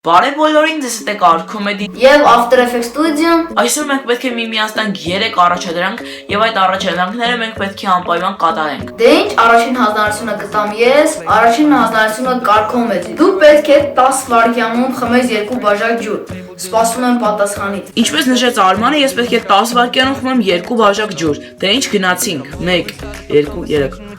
Բարև բոլորին, դες եք Արքոմեդի Եվ After Effects Studio-ն Այսօր մենք պետք է միմիացնենք 3 առաջադրանք եւ այդ առաջադրանքները մենք պետք է անպայման կատարենք։ Դե ինչ, առաջին հանձնարարությունը կտամ ես, առաջին հանձնարարությունը Արքոմեդի։ Դու պետք է 10 վայրկյանում խմես 2 բաժակ ջուր։ Սպասում եմ պատասխանից։ Ինչպես նշեց Արմանը, ես պետք է 10 վայրկյանում խմեմ 2 բաժակ ջուր։ Դե ինչ գնացինք։ 1 2 3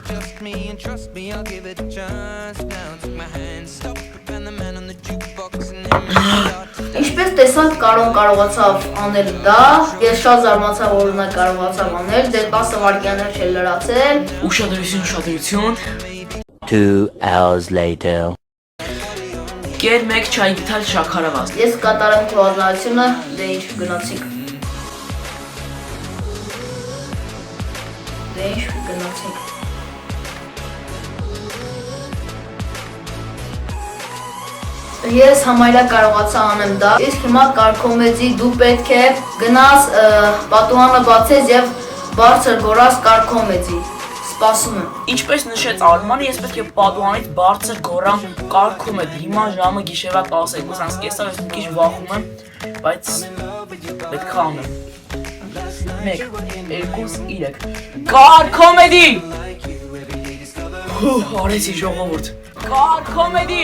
Ինչպես տեսանք, կարողացավ անել դա, ես շատ զարմացա, որ նա կարողացավ անել, դե 10 վայրկյաններ չէ լրացել։ Ուշադրություն 2 hours later. Կեր 1 չայ գիթալ շաքարավազ։ Ես կատարեմ քո հանձնարարությունը, դե ինչ գնացինք։ Դե ինչ գնացինք։ Ես համարյա կարողացա անեմ դա, իսկ հիմա Արքոմեդի դու պետք է գնաս պատուհանը բացես եւ բարձր գորաս Արքոմեդի։ Սպասում եմ։ Ինչպես նշեց Արմանը, ես պետք է պատուհանից բարձր գորամ Արքոմեդի։ Հիմա ժամը գիշերվա 12:30-ը, ես մի քիչ վախում եմ, բայց պետք է անեմ։ 1 2 3 Արքոմեդի։ Արեցի ժողովուրդ։ Արքոմեդի։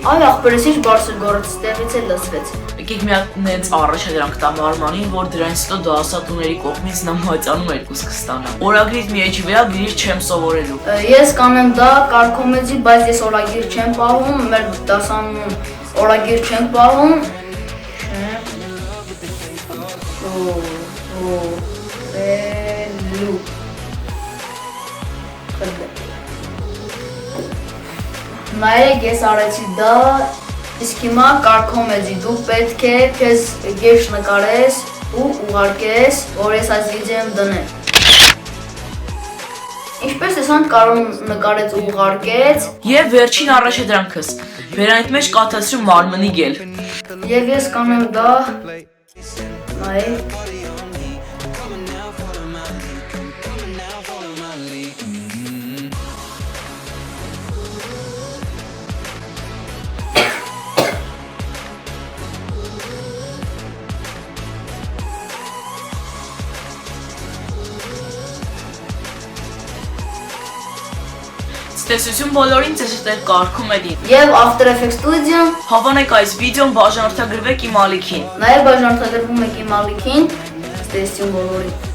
Այ ախպերս ինչ բարձր գորած ստեղից է լսվեց։ Եկեք մի հատ նենց առաջադրանք տամ Արմանին, որ դրանից հետո դասատուների կողմից նա մայծանում 2 կստանա։ Օրագրից մի էջի վրա գրիր չեմ սովորելու։ Ես կանեմ դա Արքոմեդի, բայց ես օրագիր չեմ պահում, մեր դասանում օրագիր չենք պահում։ Նայեք, ես արեցի դա, իսկ հիմա Արքոմեդի դու պետք է քեզ գեշ նկարես ու ուղարկես, որ ես այս վիդեոն դնեմ։ Ինչպես տեսանք, Կարոն նկարեց ու ուղարկեց։ Եվ վերջին առաջադրանքս, վերանիտ մեջ կաթացրու մարմնի գել։ Եվ ես կանեմ դա, նայեք։ Տեսություն բոլորին, ձեզ հետ Արքոմեդին։ Եվ After Effects Studio-ն Հավանեք այս վիդեոն բաժանորդագրվեք իմ ալիքին։ նաև բաժանորդագրվում եք իմ ալիքին, տեսություն բոլորին։